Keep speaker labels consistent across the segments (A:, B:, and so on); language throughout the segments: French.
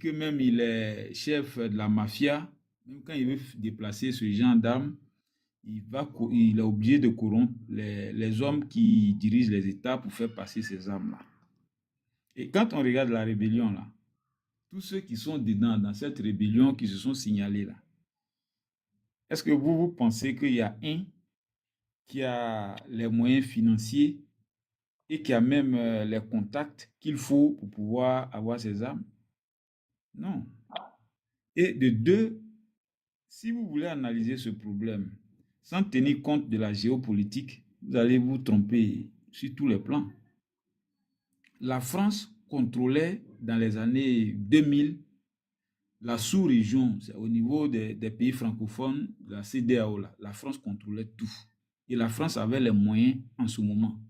A: que même il est chef de la mafia. Même quand il veut déplacer ce genre d'armes, il est obligé de corrompre les hommes qui dirigent les États pour faire passer ces armes-là. Et quand on regarde la rébellion, là, tous ceux qui sont dedans, dans cette rébellion, qui se sont signalés, là, est-ce que vous pensez qu'il y a un qui a les moyens financiers et qui a même les contacts qu'il faut pour pouvoir avoir ces armes? Non. Et de deux, si vous voulez analyser ce problème sans tenir compte de la géopolitique, vous allez vous tromper sur tous les plans. La France contrôlait dans les années 2000 la sous-région, au niveau des pays francophones, de la CEDEAO, la France contrôlait tout. Et la France avait les moyens en ce moment.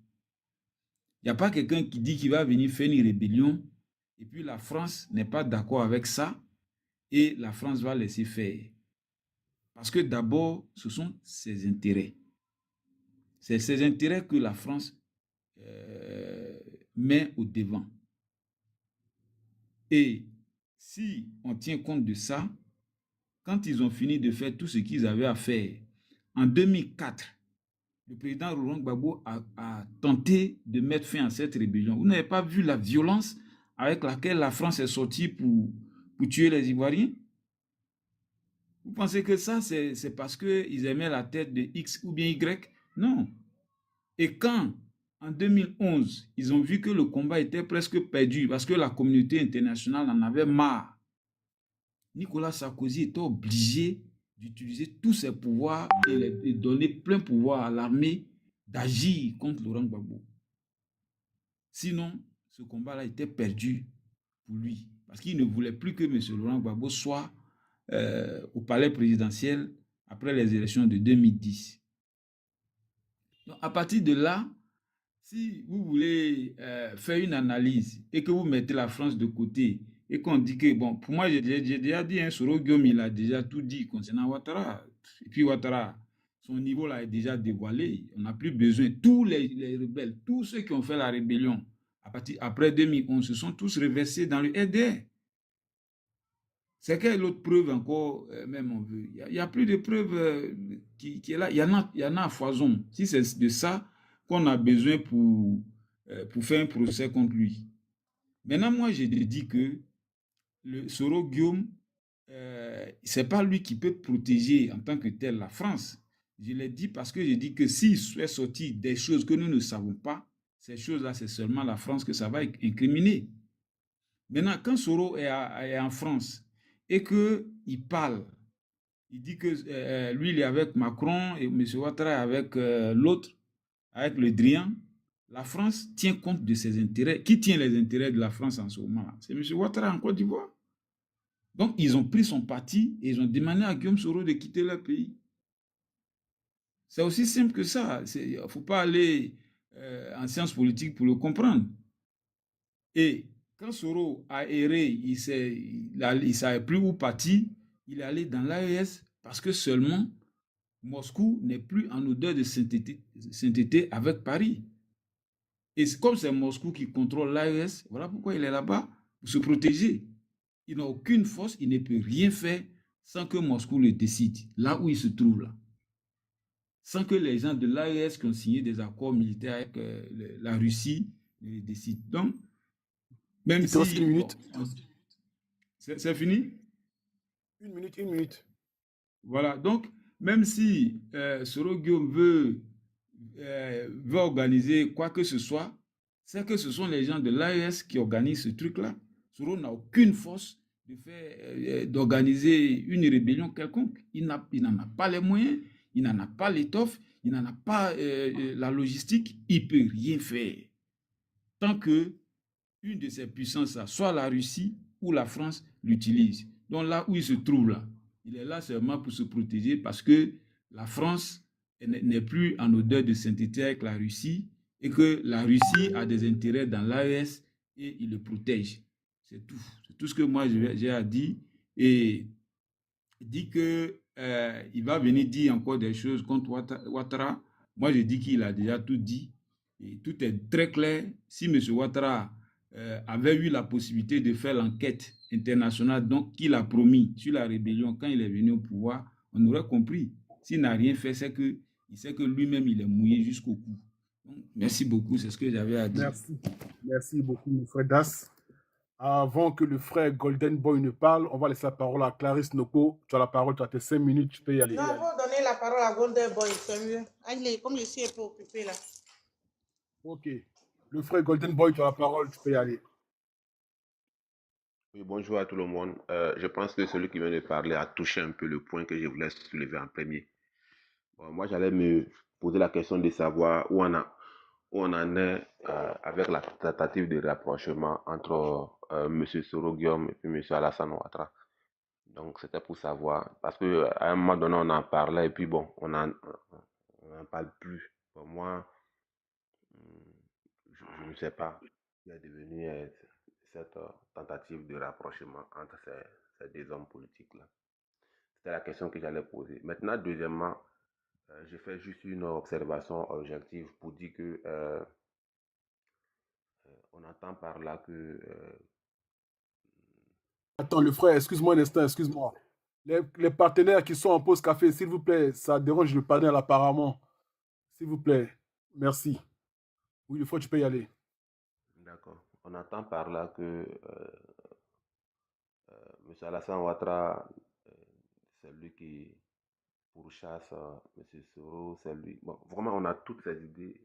A: Il n'y a pas quelqu'un qui dit qu'il va venir faire une rébellion et puis la France n'est pas d'accord avec ça et la France va laisser faire. Parce que d'abord, ce sont ses intérêts. C'est ses intérêts que la France met au devant. Et si on tient compte de ça, quand ils ont fini de faire tout ce qu'ils avaient à faire, en 2004, le président Laurent Gbagbo a tenté de mettre fin à cette rébellion. Vous n'avez pas vu la violence avec laquelle la France est sortie pour tuer les Ivoiriens? Vous pensez que ça, c'est parce qu'ils aimaient la tête de X ou bien Y? Non. Et quand, en 2011, ils ont vu que le combat était presque perdu parce que la communauté internationale en avait marre, Nicolas Sarkozy était obligé d'utiliser tous ses pouvoirs et donner plein pouvoir à l'armée d'agir contre Laurent Gbagbo. Sinon, ce combat-là était perdu pour lui. Parce qu'il ne voulait plus que M. Laurent Gbagbo soit au palais présidentiel après les élections de 2010. Donc, à partir de là, si vous voulez faire une analyse et que vous mettez la France de côté et qu'on dit que, bon, pour moi, j'ai déjà dit, Soro Guillaume, il a déjà tout dit concernant Ouattara. Et puis Ouattara, son niveau là est déjà dévoilé. On n'a plus besoin. Tous les rebelles, tous ceux qui ont fait la rébellion après 2011, se sont tous reversés dans le RDR. C'est quelle autre preuve encore, même on veut? Il n'y a plus de preuves qui est là. Il y en a à foison. Si c'est de ça qu'on a besoin pour faire un procès contre lui. Maintenant, moi, j'ai dit que le Soro Guillaume, ce n'est pas lui qui peut protéger en tant que tel la France. Je l'ai dit parce que j'ai dit que s'il est sorti des choses que nous ne savons pas, ces choses-là, c'est seulement la France que ça va incriminer. Maintenant, quand Soro est en France et qu'il parle, il dit que lui, il est avec Macron et M. Ouattara avec l'autre, avec le Drian, la France tient compte de ses intérêts. Qui tient les intérêts de la France en ce moment-là? C'est M. Ouattara en Côte d'Ivoire. Donc, ils ont pris son parti et ils ont demandé à Guillaume Soro de quitter leur pays. C'est aussi simple que ça. Il ne faut pas aller en sciences politiques pour le comprendre. Et quand Soro a erré, il ne savait plus où partir, il est allé dans l'AES parce que seulement Moscou n'est plus en odeur de sainteté avec Paris. Et comme c'est Moscou qui contrôle l'AES, voilà pourquoi il est là-bas, pour se protéger. Il n'a aucune force, il ne peut rien faire sans que Moscou le décide, là où il se trouve là. Sans que les gens de l'AES qui ont signé des accords militaires avec la Russie le décident. Donc, même si...
B: Une minute.
A: Bon, c'est fini?
B: Une minute.
A: Voilà, donc, même si Soro Guillaume veut organiser quoi que ce soit, c'est que ce sont les gens de l'AES qui organisent ce truc-là. Soro n'a aucune force d'organiser une rébellion quelconque. Il n'en a pas les moyens, il n'en a pas l'étoffe, il n'en a pas la logistique, il ne peut rien faire. Tant que une de ces puissances-là, soit la Russie ou la France, l'utilise. Donc là où il se trouve là, il est là seulement pour se protéger parce que la France n'est plus en odeur de sainteté avec la Russie et que la Russie a des intérêts dans l'AES et il le protège. C'est tout. C'est tout ce que moi j'ai à dire. Et il dit qu'il va venir dire encore des choses contre Ouattara. Moi, je dis qu'il a déjà tout dit. Et tout est très clair. Si M. Ouattara avait eu la possibilité de faire l'enquête internationale donc qu'il a promis sur la rébellion quand il est venu au pouvoir, on aurait compris. S'il n'a rien fait, c'est que il sait que lui-même il est mouillé jusqu'au cou. Donc, merci beaucoup, c'est ce que j'avais à dire.
B: Merci. Merci beaucoup, mon frère Das. Avant que le frère Golden Boy ne parle, on va laisser la parole à Clarisse Noko. Tu as la parole, tu as tes 5 minutes, tu peux y aller.
C: Non, il faut donner la parole à Golden Boy, c'est mieux. Comme je suis un peu occupé là.
B: Ok. Le frère Golden Boy, tu as la parole, tu peux y aller.
D: Oui, bonjour à tout le monde. Je pense que celui qui vient de parler a touché un peu le point que je voulais soulever en premier. Bon, moi, j'allais me poser la question de savoir où on en est avec la tentative de rapprochement entre M. Soro Guillaume et puis M. Alassane Ouattara. Donc, c'était pour savoir, parce qu'à un moment donné, on en parlait et puis bon, on n'en parle plus. Pour moi, je ne sais pas ce qui est devenu cette tentative de rapprochement entre ces deux hommes politiques-là. C'était la question que j'allais poser. Maintenant, deuxièmement, je fais juste une observation objective pour dire que on entend par là que
B: Attends, le frère, excuse-moi un instant, excuse-moi. Les partenaires qui sont en pause café, s'il vous plaît, ça dérange le panel apparemment. S'il vous plaît, merci. Oui, le frère, tu peux y aller.
D: d'accord, on entend par là que M. Alassane Ouattara, euh, c'est lui qui pourchasse M. Soro, c'est lui. Bon, vraiment, on a toutes ces idées.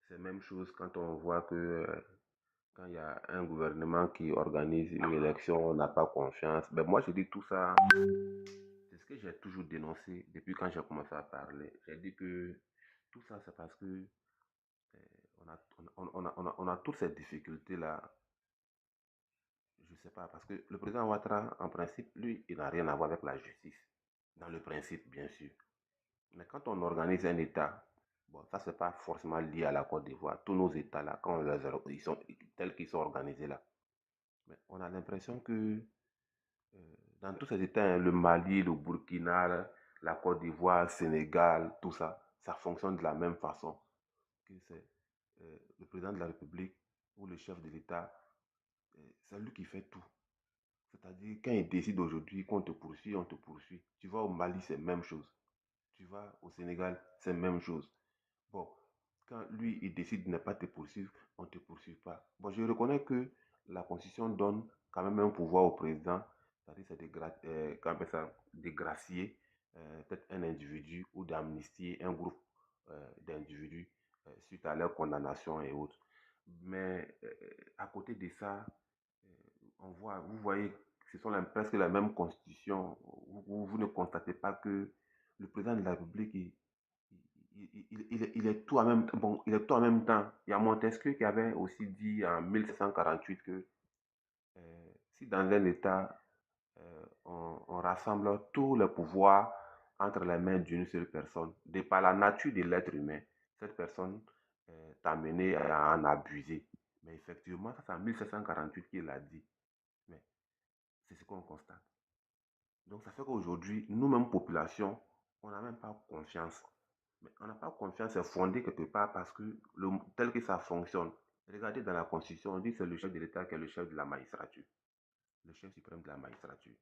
D: C'est la même chose quand on voit que quand il y a un gouvernement qui organise une élection, on n'a pas confiance. Ben moi, je dis tout ça, c'est ce que j'ai toujours dénoncé depuis quand j'ai commencé à parler. J'ai dit que tout ça, c'est parce que on a toutes ces difficultés-là. Je ne sais pas, parce que le président Ouattara, en principe, lui, il n'a rien à voir avec la justice. Dans le principe, bien sûr. Mais quand on organise un État, bon, ça, c'est pas forcément lié à la Côte d'Ivoire. Tous nos États, là, quand ils sont tels qu'ils sont organisés là, mais on a l'impression que dans tous ces États, hein, le Mali, le Burkina, la Côte d'Ivoire, le Sénégal, tout ça, ça fonctionne de la même façon. Que c'est le président de la République ou le chef de l'État, c'est lui qui fait tout. C'est-à-dire, quand il décide aujourd'hui qu'on te poursuit, on te poursuit. Tu vas au Mali, c'est la même chose. Tu vas au Sénégal, c'est la même chose. Bon, quand lui, il décide de ne pas te poursuivre, on ne te poursuit pas. Bon, je reconnais que la Constitution donne quand même un pouvoir au président, c'est-à-dire c'est de gracier peut-être un individu ou d'amnistier un groupe d'individus suite à leur condamnation et autres. Mais à côté de ça, vous voyez, ce sont presque la même constitution. Vous ne constatez pas que le président de la République, il est tout en même temps. Bon, il est tout en même temps. Il y a Montesquieu qui avait aussi dit en 1748 que si dans un État, on rassemble tous les pouvoirs entre les mains d'une seule personne, de par la nature de l'être humain, cette personne est amenée à en abuser. Mais effectivement, ça c'est en 1748 qu'il a dit. Mais c'est ce qu'on constate. Donc ça fait qu'aujourd'hui, nous-mêmes, population, on n'a même pas confiance. Mais on n'a pas confiance, c'est fondé quelque part parce que tel que ça fonctionne. Regardez dans la Constitution, on dit que c'est le chef de l'État qui est le chef de la magistrature, le chef suprême de la magistrature.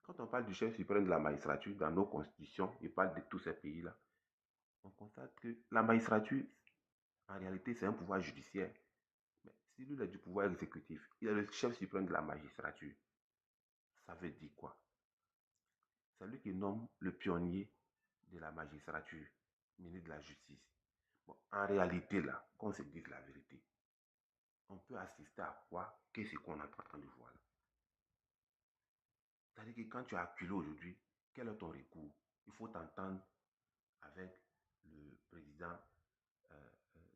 D: Quand on parle du chef suprême de la magistrature, dans nos constitutions, il parle de tous ces pays-là, on constate que la magistrature, en réalité, c'est un pouvoir judiciaire. Mais si lui est du pouvoir exécutif, il est le chef suprême de la magistrature. Ça veut dire quoi? C'est lui qui nomme le pionnier de la magistrature, ministre de la Justice. Bon, en réalité, là, qu'on se dise la vérité, on peut assister à quoi? Qu'est-ce qu'on est en train de voir là? C'est-à-dire que quand tu as acculé aujourd'hui, quel est ton recours? Il faut t'entendre avec le président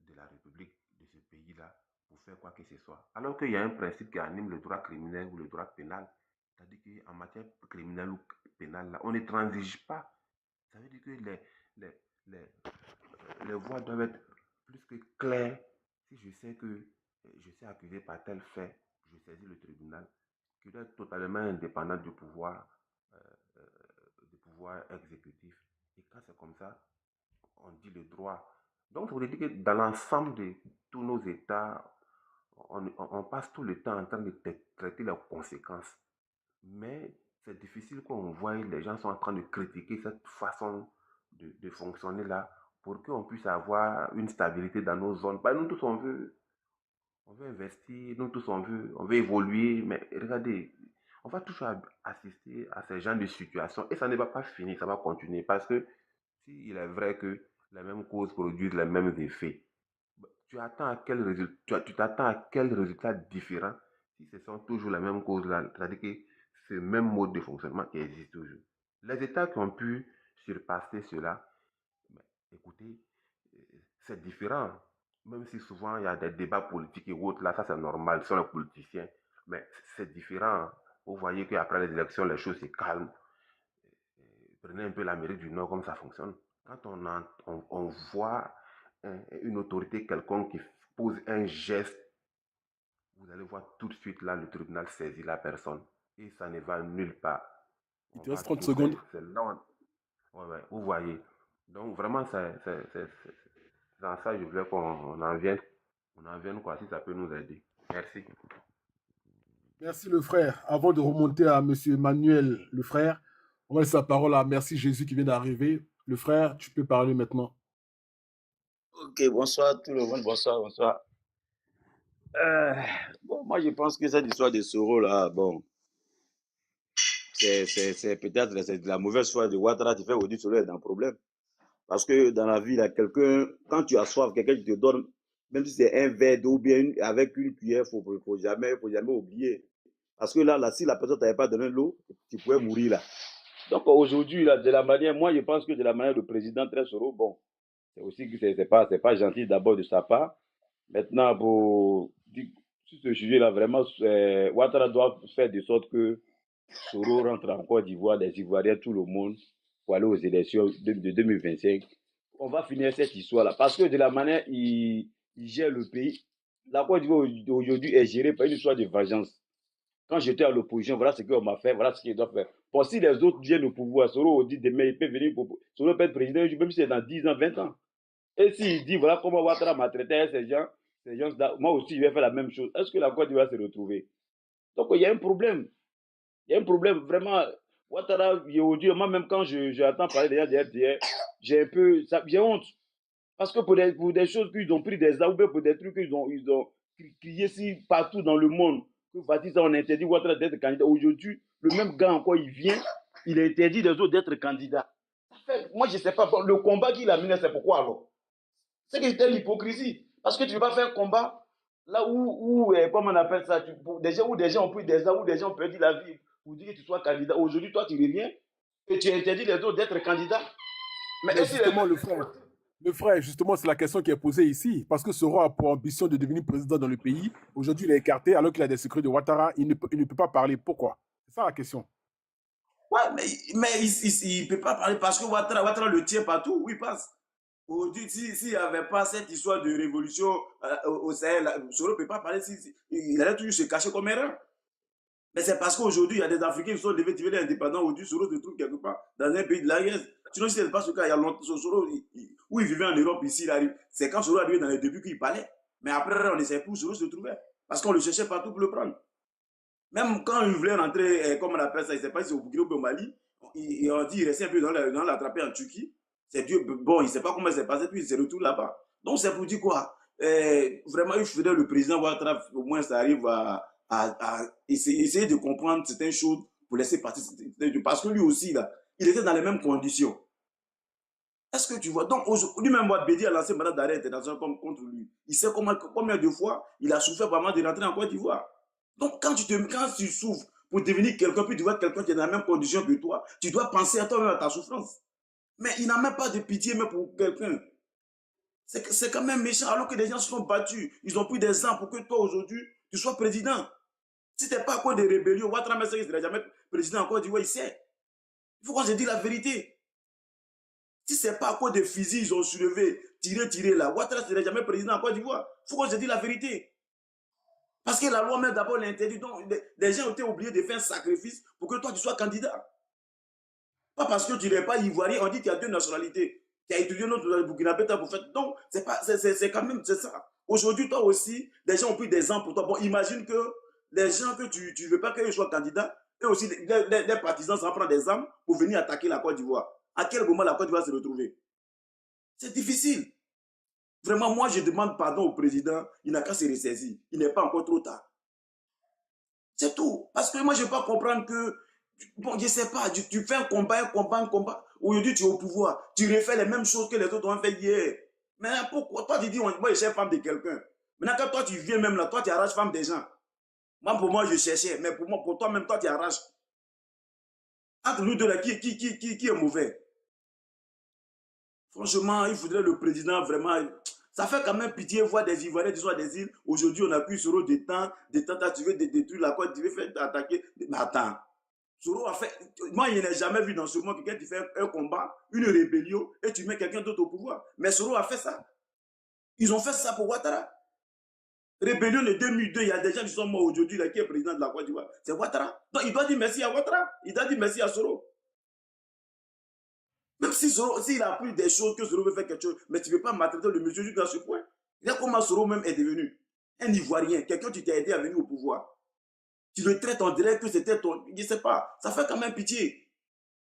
D: de la République de ce pays-là pour faire quoi que ce soit. Alors qu'il y a un principe qui anime le droit criminel ou le droit pénal. C'est-à-dire qu'en matière criminelle ou pénale, là, on ne transige pas. Ça veut dire que les, les, les voies doivent être plus que claires. Si je sais que je suis accusé par tel fait, je saisis le tribunal, qui doit être totalement indépendant euh, euh, du pouvoir exécutif. Et quand c'est comme ça, on dit le droit. Donc, ça veut dire que dans l'ensemble de tous nos États, on passe tout le temps en train de traiter les conséquences. Mais c'est difficile quand on voit les gens sont en train de critiquer cette façon de fonctionner là pour qu'on puisse avoir une stabilité dans nos zones. Bah, nous tous, on veut investir, nous tous, on veut évoluer, mais regardez, on va toujours assister à ces genres de situations et ça ne va pas finir, ça va continuer parce que s'il est vrai que les mêmes causes produisent les mêmes effets, tu t'attends à quel résultat différent si ce sont toujours les mêmes causes-là, c'est-à-dire que c'est le même mode de fonctionnement qui existe toujours. Les États qui ont pu surpasser cela, ben, écoutez, c'est différent. Même si souvent il y a des débats politiques et autres, là, ça c'est normal, ce sont les politiciens, mais c'est différent. Vous voyez qu'après les élections, les choses se calment. Prenez un peu l'Amérique du Nord, comme ça fonctionne. Quand on voit une autorité quelconque qui pose un geste, vous allez voir tout de suite là, le tribunal saisit la personne et ça ne va nulle part.
B: Il
D: On
B: te
D: va
B: reste 30
D: tout faire.
B: secondes.
D: C'est là, ouais, ouais, vous voyez. Donc vraiment, c'est dans ça je voulais qu'on en vienne quoi, si ça peut nous aider. Merci.
B: Merci le frère. Avant de remonter à Monsieur Emmanuel, le frère, on va laisser la parole à Merci Jésus qui vient d'arriver. Le frère, tu peux parler maintenant.
E: Ok, bonsoir tout le monde, bonsoir, bonsoir. Bon, moi je pense que cette histoire de Soro là, bon, c'est peut-être c'est de la mauvaise foi de Ouattara qui fait aujourd'hui Soro est un problème. Parce que dans la vie, là, quelqu'un, quand tu as soif, quelqu'un qui te donne, même si c'est un verre d'eau ou bien avec une cuillère, faut jamais oublier. Parce que là, si la personne ne t'avait pas donné l'eau, tu pouvais mourir là. Donc aujourd'hui, là, de la manière, moi je pense que de la manière le président traite Soro, bon, c'est aussi que c'est pas gentil d'abord de sa part. Maintenant, pour sur ce sujet-là, vraiment, Ouattara doit faire de sorte que Soro rentre en Côte d'Ivoire, les Ivoiriens, tout le monde, pour aller aux élections de 2025. On va finir cette histoire-là. Parce que de la manière il gère le pays, la Côte d'Ivoire aujourd'hui est gérée par une histoire de vengeance. Quand j'étais à l'opposition, voilà ce qu'on m'a fait, voilà ce qu'il doit faire. Pour si les autres viennent au pouvoir, Soro dit demain, il peut venir, Soro peut être président, même si c'est dans 10 ans, 20 ans. Et s'il dit, voilà comment Ouattara m'a traité ces gens, moi aussi, je vais faire la même chose. Est-ce que la Côte d'Ivoire va se retrouver? Donc, il y a un problème. Il y a un problème, vraiment. Ouattara, aujourd'hui, moi, même quand j'entends parler des RDR, j'ai honte. Parce que pour des choses qu'ils ont pris des armes, pour des trucs qu'ils ont crié si partout dans le monde, que Fatih, on interdit Ouattara d'être candidat. Aujourd'hui, le même gars encore, il vient, il interdit les autres d'être candidats. Moi, je ne sais pas, le combat qu'il a mené, c'est pourquoi alors? C'est que c'était l'hypocrisie. Parce que tu ne veux pas faire un combat là où comment on appelle ça, des gens ont pris des armes, où des gens ont perdu la vie pour dire que tu sois candidat. Aujourd'hui, toi, tu reviens et tu interdis les autres d'être candidats.
B: Mais justement, le frère, justement, c'est la question qui est posée ici. Parce que Soro a pour ambition de devenir président dans le pays. Aujourd'hui, il est écarté alors qu'il a des secrets de Ouattara. Il ne peut pas parler. Pourquoi? C'est ça la question.
E: Ouais, mais il ne peut pas parler parce que Ouattara le tient partout où il passe. Aujourd'hui, s'il n'y avait pas cette histoire de révolution au Sahel, Soro ne peut pas parler. Il allait toujours se cacher comme erreur. Mais c'est parce qu'aujourd'hui, il y a des Africains qui sont devenus indépendants. Aujourd'hui, Soro se trouve quelque part dans un pays de la guerre. Sinon, si ce n'est pas ce cas, il y a longtemps, Soro, où il vivait en Europe, ici, il arrive. C'est quand Soro est arrivé dans les débuts qu'il parlait. Mais après, on ne sait plus où Soro se trouvait. Parce qu'on le cherchait partout pour le prendre. Même quand il voulait rentrer, comme on appelle ça, il ne sait pas si c'est au Burkina ou au Mali, on dit qu'il restait un peu dans l'attraper en Turquie. C'est Dieu, bon, il ne sait pas comment c'est passé, puis il se retrouve là-bas. Donc, c'est pour dire quoi? Vraiment, il faudrait le président Ouattara, au moins, ça arrive à essayer de comprendre certaines choses pour laisser partir. Parce que lui aussi, là, il était dans les mêmes conditions. Est-ce que tu vois? Donc, lui-même, Bédi a lancé un mandat d'arrêt international contre lui. Il sait combien de fois il a souffert vraiment de rentrer en Côte d'Ivoire. Donc, quand tu souffres pour devenir quelqu'un, puis tu vois quelqu'un qui est dans la même condition que toi, tu dois penser à toi-même, à ta souffrance. Mais il n'a même pas de pitié même pour quelqu'un. C'est quand même méchant, alors que les gens se sont battus. Ils ont pris des armes pour que toi, aujourd'hui, tu sois président. Si ce n'est pas à cause des rébellions, Ouattara ne serait jamais président en Côte d'Ivoire, il sait. Il faut qu'on se dise la vérité. Si ce n'est pas à cause des fusils, ils ont soulevé, tiré là, Ouattara ne serait jamais président en Côte d'Ivoire. Il faut qu'on se dise la vérité. Parce que la loi met d'abord l'interdit. Donc, les gens ont été obligés de faire un sacrifice pour que toi, tu sois candidat. Pas parce que tu n'es pas ivoirien, on dit qu'il y a deux nationalités. Tu as étudié notre Burkina Faso pour faire. Donc, c'est quand même, c'est ça. Aujourd'hui, toi aussi, les gens ont pris des ans pour toi. Bon, imagine que les gens que tu ne veux pas qu'ils soient candidats, eux aussi, les partisans s'en prennent des armes pour venir attaquer la Côte d'Ivoire. À quel moment la Côte d'Ivoire se retrouver? C'est difficile. Vraiment, moi, je demande pardon au président. Il n'a qu'à se ressaisir. Il n'est pas encore trop tard. C'est tout. Parce que moi, je ne peux pas comprendre que, bon, je ne sais pas, tu fais un combat. Aujourd'hui, tu es au pouvoir. Tu refais les mêmes choses que les autres ont fait hier. Mais pourquoi? Toi, tu dis, moi, je cherche femme de quelqu'un. Maintenant, quand toi, tu viens même là, toi, tu arraches femme des gens. Moi, pour moi, je cherchais. Mais pour toi, même toi, tu arraches. Entre nous deux, là, qui est mauvais? Franchement, il faudrait le président vraiment. Ça fait quand même pitié voir des Ivoiriens qui sont des îles. Aujourd'hui, on a pu Soro de temps, tu veux détruire la côte, tu veux faire attaquer. Mais attends, Soro a fait. Moi, je n'ai jamais vu dans ce monde quelqu'un qui fait un combat, une rébellion, et tu mets quelqu'un d'autre au pouvoir. Mais Soro a fait ça. Ils ont fait ça pour Ouattara. Rébellion de 2002, il y a des gens qui sont morts aujourd'hui, qui est président de la Côte d'Ivoire. C'est Ouattara. Donc, il doit dire merci à Ouattara. Il doit dire merci à Soro. Même si Soro, s'il a appris des choses que Soro veut faire quelque chose, mais tu ne peux pas maltraiter le monsieur jusqu'à ce point. Regarde comment Soro même est devenu un Ivoirien, quelqu'un qui t'a aidé à venir au pouvoir. Tu le traites en direct que c'était ton. Je ne sais pas. Ça fait quand même pitié.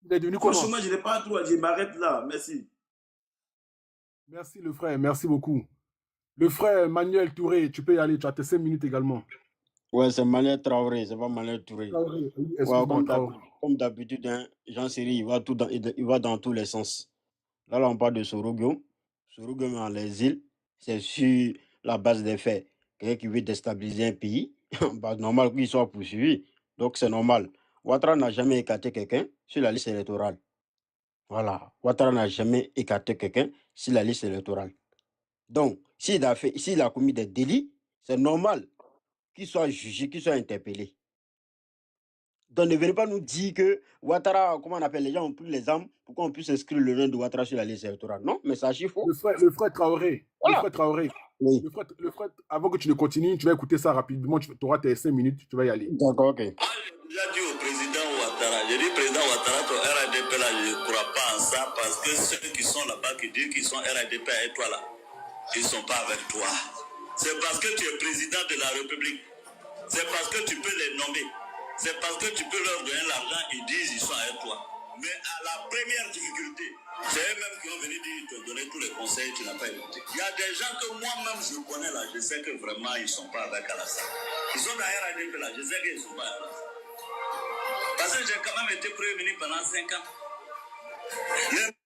B: Il est devenu comment?
E: Franchement, je n'ai pas trop. Je m'arrête là. Merci.
B: Merci le frère, merci beaucoup. Le frère Manuel Touré, tu peux y aller, tu as tes 5 minutes également.
F: Ouais, c'est Manuel Traoré, c'est pas Manuel Touré.
B: Traoré, oui,
F: Ouais,
B: excuse-moi, Traoré.
F: comme d'habitude, hein, Jean Seri, il va dans tous les sens. Là, on parle de Sorogo. Sorogo est dans les îles, c'est sur la base des faits. Quelqu'un qui veut déstabiliser un pays, bah, normal qu'il soit poursuivi. Donc, c'est normal. Ouattara n'a jamais écarté quelqu'un sur la liste électorale. Voilà. Ouattara n'a jamais écarté quelqu'un sur la liste électorale. Donc, s'il a commis des délits, c'est normal qu'il soit jugé, qu'il soit interpellé. Donc, ne venez pas nous dire que Ouattara, comment on appelle, les gens ont pris les armes pour qu'on puisse inscrire le nom de Ouattara sur la liste électorale. Non, mais ça, c'est faux.
B: Le frère Traoré,
F: Voilà.
B: le frère Traoré.
F: Oui.
B: Le frère, avant que tu ne continues, tu vas écouter ça rapidement, tu auras tes 5 minutes, tu vas y aller.
F: D'accord, ok.
G: Moi, j'ai déjà dit au président Ouattara, j'ai dit président Ouattara, ton RADP là, je ne crois pas en ça parce que ceux qui sont là-bas, qui disent qu'ils sont RADP avec toi là, ils ne sont pas avec toi. C'est parce que tu es président de la République. C'est parce que tu peux les nommer. C'est parce que tu peux leur donner l'argent, ils disent qu'ils sont avec toi. Mais à la première difficulté, c'est eux-mêmes qui ont venu dire, te donner tous les conseils, tu n'as pas écouté. Il y a des gens que moi-même je connais là, je sais que vraiment ils ne sont pas avec Alassane. Ils sont dans RADP là, je sais qu'ils ne sont pas avec Alassane. Parce que j'ai quand même été Premier ministre pendant 5 ans.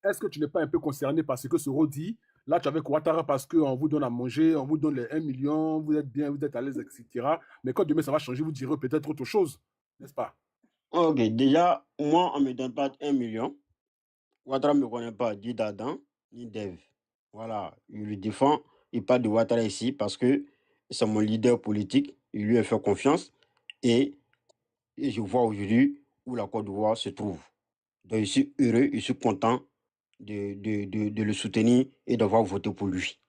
B: Est-ce que tu n'es pas un peu concerné par ce que Soro dit? Là, tu es avec Ouattara parce qu'on vous donne à manger, on vous donne les 1 million, vous êtes bien, vous êtes à l'aise, etc. Mais quand demain ça va changer, vous direz peut-être autre chose, n'est-ce pas?
F: Ok, déjà, moi, on ne me donne pas 1 million. Ouattara ne me connaît pas, ni d'Adam, ni d'Ève. Voilà, il le défend. Il parle de Ouattara ici parce que c'est mon leader politique. Il lui a fait confiance. Et je vois aujourd'hui où la Côte d'Ivoire se trouve. Donc, je suis heureux, je suis content de le soutenir et d'avoir voté pour lui.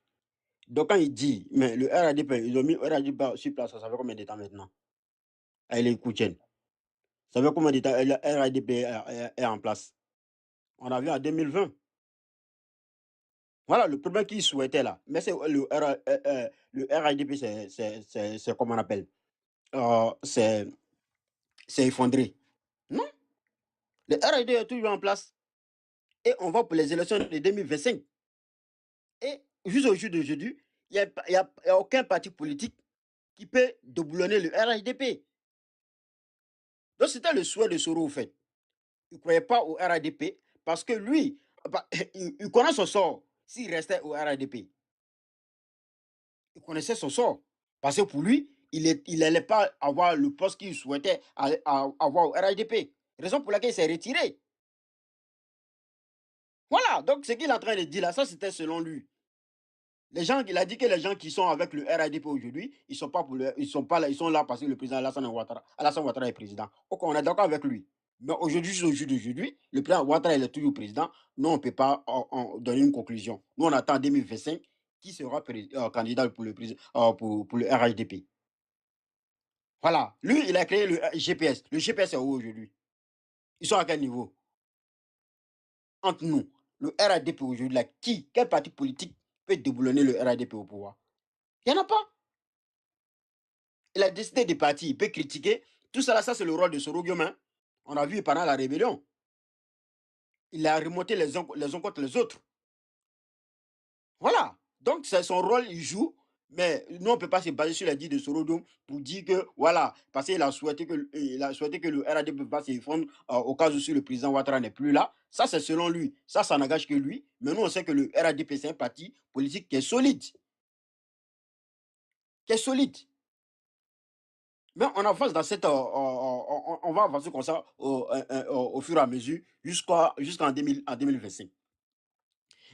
F: Donc, quand il dit, mais le RADP, ils ont mis le RADP sur place, ça fait combien de temps maintenant? Elle est Koutienne. Ça fait combien de temps le RADP est en place? On a vu en 2020. Voilà le problème qu'il souhaitait là. Mais c'est le RADP, c'est comment on appelle? C'est effondré. Non, le RADP est toujours en place. Et on va pour les élections de 2025. Et juste au jour d'aujourd'hui, il n'y a aucun parti politique qui peut déboulonner le RADP. Donc c'était le souhait de Soro, au fait. Il ne croyait pas au RADP parce que lui, il connaît son sort s'il restait au RADP. Il connaissait son sort. Parce que pour lui, il n'allait pas avoir le poste qu'il souhaitait avoir au RADP. Raison pour laquelle il s'est retiré. Voilà, donc ce qu'il est en train de dire là, ça c'était selon lui. Il a dit que les gens qui sont avec le RADP aujourd'hui, ils sont pas là, ils sont là parce que le président Alassane Ouattara est président. Ok, on est d'accord avec lui. Mais aujourd'hui, le président Ouattara il est toujours président. Nous, on ne peut pas donner une conclusion. Nous, on attend en 2025 qui sera candidat pour le RHDP. Voilà. Lui, il a créé le GPS. Le GPS est où aujourd'hui? Ils sont à quel niveau? Entre nous, le RADP aujourd'hui, quel parti politique peut déboulonner le RADP au pouvoir? Il n'y en a pas. Il a décidé de partir, il peut critiquer. Tout ça, là, ça c'est le rôle de Soro Guillaume. Hein. On a vu pendant la rébellion. Il a remonté les uns contre les autres. Voilà. Donc, c'est son rôle, il joue. Mais nous, on ne peut pas se baser sur les dits de Soro Guillaume pour dire que, voilà, parce qu'il a souhaité que le RAD ne peut pas s'effondre au cas où si le président Ouattara n'est plus là. Ça, c'est selon lui. Ça n'engage que lui. Mais nous, on sait que le RADP, c'est un parti politique qui est solide. Mais on avance dans cette. On va avancer comme ça au fur et à mesure jusqu'en 2025.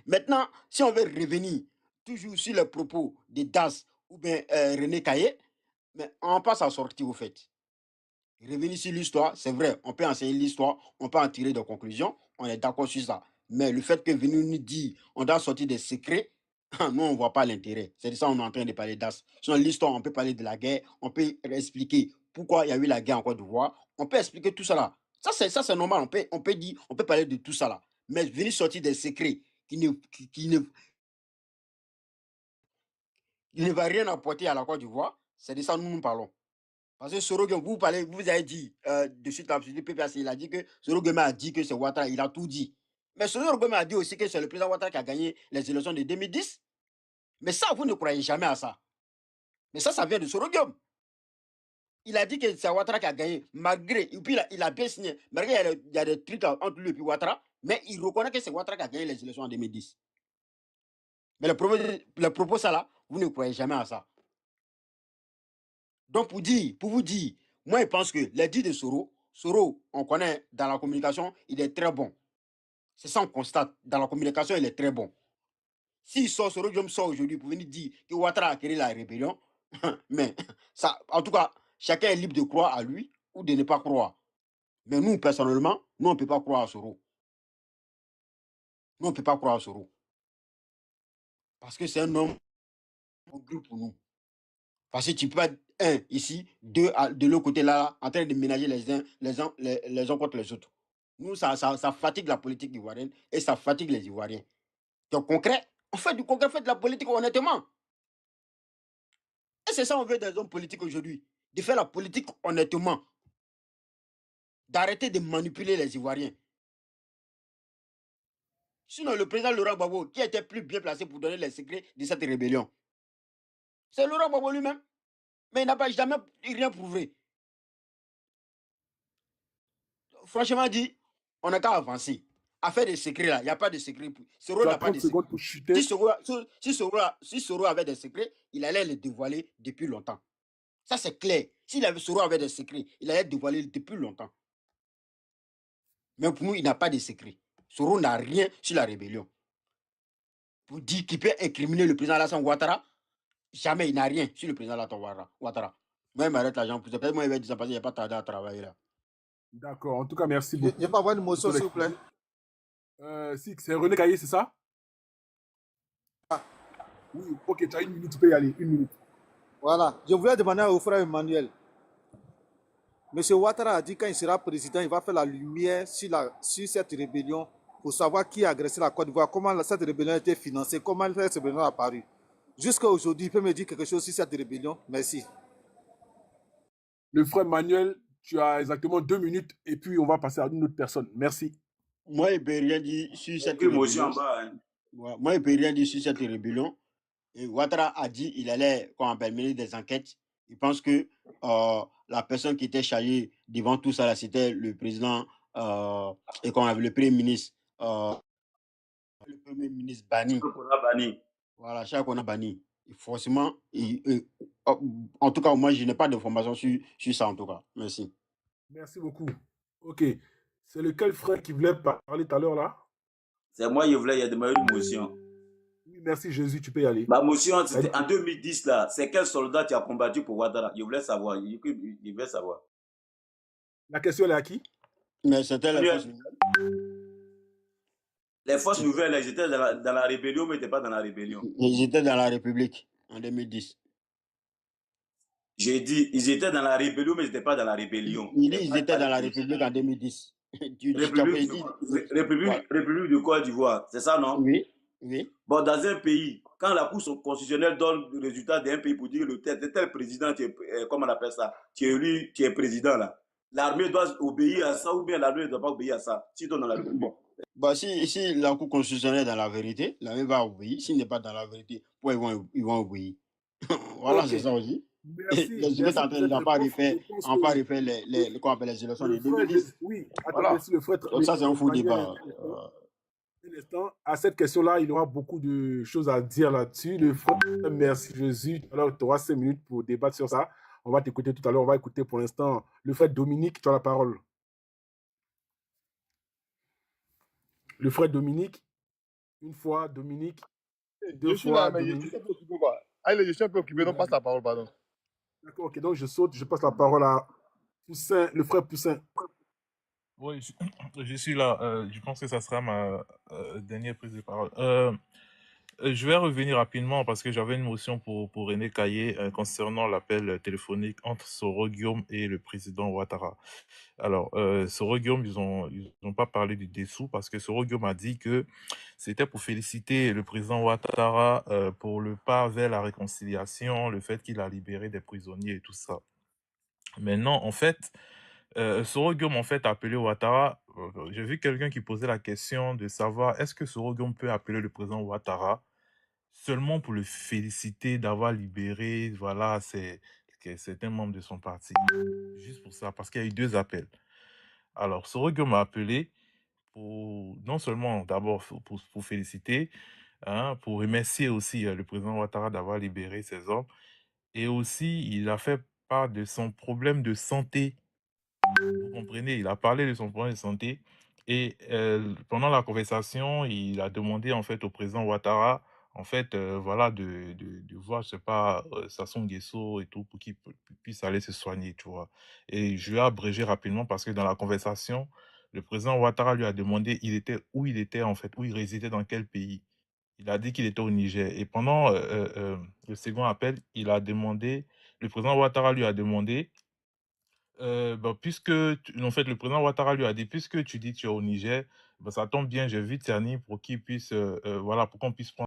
F: Maintenant, si on veut revenir toujours sur les propos de Das ou bien René Caillé, mais on passe à sortir au fait. Revenir sur l'histoire, c'est vrai, on peut enseigner l'histoire, on peut en tirer des conclusions, on est d'accord sur ça. Mais le fait que venir nous dire on doit sortir des secrets, nous, on ne voit pas l'intérêt. C'est de ça qu'on est en train de parler d'As. Sur l'histoire, on peut parler de la guerre, on peut expliquer pourquoi il y a eu la guerre en Côte d'Ivoire, on peut expliquer tout ça là. Ça, c'est normal, on peut parler de tout ça là. Mais venir sortir des secrets qui ne va rien apporter à la Côte d'Ivoire, c'est de ça que nous parlons. Parce que Soro Guillaume, vous avez dit de suite à PPAC, il a dit que Soro Guillaume a dit que c'est Ouattara, il a tout dit. Mais Soro Guillaume a dit aussi que c'est le président Ouattara qui a gagné les élections de 2010. Mais ça, vous ne croyez jamais à ça. Mais ça vient de Soro Guillaume. Il a dit que c'est Ouattara qui a gagné, malgré, et puis il a bien signé, malgré il y a des trucs entre lui et puis Ouattara, mais il reconnaît que c'est Ouattara qui a gagné les élections en 2010. Mais le propos, ça là, vous ne croyez jamais à ça. Donc, pour vous dire, moi, je pense que les dits de Soro, on connaît dans la communication, il est très bon. C'est ça, on constate. Dans la communication, il est très bon. S'il sort, Soro Guillaume sort aujourd'hui pour venir dire que Ouattara a créé la rébellion, mais ça, en tout cas, chacun est libre de croire à lui ou de ne pas croire. Mais nous, personnellement, nous, on ne peut pas croire à Soro. Nous, on ne peut pas croire à Soro. Parce que c'est un homme pour nous. Parce que tu peux être un ici, deux de l'autre côté là, en train de ménager les uns contre les autres. Nous, ça fatigue la politique ivoirienne et ça fatigue les Ivoiriens. Donc, concret, on fait du concret, on fait de la politique honnêtement. Et c'est ça qu'on veut des hommes politiques aujourd'hui. De faire la politique honnêtement. D'arrêter de manipuler les Ivoiriens. Sinon, le président Laurent Gbagbo, qui était plus bien placé pour donner les secrets de cette rébellion, c'est Laurent Gbagbo lui-même. Mais il n'a pas jamais rien prouvé. Franchement dit, on n'a qu'à avancer. À faire des secrets là, il n'y a pas de secret. Soro n'a pas de secret.
B: Pour chuter.
F: Si Soro avait des secrets, il allait les dévoiler depuis longtemps. Ça c'est clair. Si Soro avait des secrets, il allait les dévoiler depuis longtemps. Mais pour nous, il n'a pas de secret. Soro n'a rien sur la rébellion. Pour dire qu'il peut incriminer le président Alassane Ouattara, jamais il n'a rien sur le président Alassane Ouattara. Moi, il m'arrête l'argent. Peut-être moi, il va dire ça parce qu'il n'y a pas tardé à travailler là.
B: D'accord. En tout cas, merci beaucoup.
H: Je peux avoir une motion, s'il vous plaît.
B: Si, c'est René Caillé, c'est ça?
H: Ah.
B: Oui, ok, tu as une minute, tu peux y aller. Une minute.
H: Voilà. Je voulais demander au frère Emmanuel. Monsieur Ouattara a dit quand il sera président, il va faire la lumière sur cette rébellion pour savoir qui a agressé la Côte d'Ivoire, comment cette rébellion a été financée, comment cette rébellion a apparu. Jusqu'à aujourd'hui, il peut me dire quelque chose sur cette rébellion? Merci.
B: Le frère Emmanuel, tu as exactement 2 minutes et puis on va passer à une autre personne. Merci.
F: Moi, il ne peut rien dire sur cette rébellion. Moi, il ne peut rien dire sur cette rébellion. Et Ouattara a dit qu'il allait mener des enquêtes. Il pense que la personne qui était chargée devant tout ça, c'était le président et le premier ministre. Le premier ministre Bani. Voilà, chaque qu'on a banni. Forcément, en tout cas, moi, je n'ai pas d'informations sur ça, en tout cas. Merci.
B: Merci beaucoup. Ok. C'est lequel frère qui voulait parler tout à l'heure là?
E: C'est moi, il y a demandé une motion.
B: Oui, merci Jésus, tu peux y aller.
E: Ma motion, c'était en 2010 là. C'est quel soldat tu as combattu pour Ouattara? Je voulais savoir. Je voulais savoir.
B: La question elle est à qui?
F: Mais c'était les forces nouvelles.
E: Les forces nouvelles, elles étaient dans la rébellion, mais ils n'étaient pas dans la rébellion.
F: Ils étaient dans la République en 2010.
E: J'ai dit, ils étaient dans la rébellion, mais ils n'étaient pas dans la rébellion.
F: Il dit ils étaient dans la République en 2010.
E: République de Côte d'Ivoire, c'est ça, non?
F: Oui. Oui.
E: Bon, dans un pays, quand la Cour constitutionnelle donne le résultat d'un pays pour dire le tel président, comment on appelle ça, qui est élu, qui est président là, l'armée doit obéir à ça ou bien l'armée ne doit pas obéir à ça, si on dans la République.
F: Bah, si la Cour constitutionnelle est dans la vérité, l'armée va obéir. S'il n'est pas dans la vérité, pourquoi ils vont obéir? Voilà,
B: Ok.
F: c'est ça aussi.
B: Merci,
F: Les humains
B: merci pour cette
F: n'ont pas
B: réponse.
F: refait,
B: Je pense
F: n'ont pas
B: que
F: refait qu'on appelle les élections de
B: le frère,
F: 2010.
B: oui, attends,
F: Voilà.
B: merci, le frère.
F: Donc ça, c'est un faux
B: Manuel,
F: débat.
B: un instant. À cette question-là, il y aura beaucoup de choses à dire là-dessus. Le frère, merci Jésus. Alors, tu auras 5 minutes pour débattre sur ça. On va t'écouter tout à l'heure. On va écouter pour l'instant le frère Dominique. Tu as la parole. Le frère Dominique, une fois Dominique, deux
I: Je suis
B: fois
I: là, mais je
B: Dominique.
I: suis un peu occupé, quoi. Allez, je suis un peu occupé, donc passe la parole, pardon.
B: D'accord, ok. Donc, je saute. Je passe la parole à Poussin, le frère Poussin.
J: Oui, je suis là. Je pense que ça sera ma dernière prise de parole. Je vais revenir rapidement parce que j'avais une motion pour René Caillé concernant l'appel téléphonique entre Soro Guillaume et le président Ouattara. Alors, Soro Guillaume, ils ont pas parlé du dessous parce que Soro Guillaume a dit que c'était pour féliciter le président Ouattara pour le pas vers la réconciliation, le fait qu'il a libéré des prisonniers et tout ça. Maintenant, en fait, Soro Guillaume, en fait, a appelé Ouattara. J'ai vu quelqu'un qui posait la question de savoir est-ce que Soro Guillaume peut appeler le président Ouattara seulement pour le féliciter d'avoir libéré, voilà, certains membres de son parti. Juste pour ça, parce qu'il y a eu 2 appels. Alors, Soro Guillaume m'a appelé pour, non seulement d'abord pour féliciter, hein, pour remercier aussi le président Ouattara d'avoir libéré ses hommes, et aussi il a fait part de son problème de santé. Vous comprenez, il a parlé de son problème de santé et pendant la conversation, il a demandé en fait au président Ouattara, en fait, voilà, de voir, je sais pas, Sassou Nguesso et tout pour qu'il puisse aller se soigner, tu vois. Et je vais abréger rapidement parce que dans la conversation, le président Ouattara lui a demandé où il était en fait, où il résidait, dans quel pays. Il a dit qu'il était au Niger. Et pendant le second appel, le président Ouattara lui a demandé puisque, en fait, le président Ouattara lui a dit, puisque tu dis que tu es au Niger, ça tombe bien, j'ai vu Tiani pour qu'il puisse, voilà, pour qu'on puisse prendre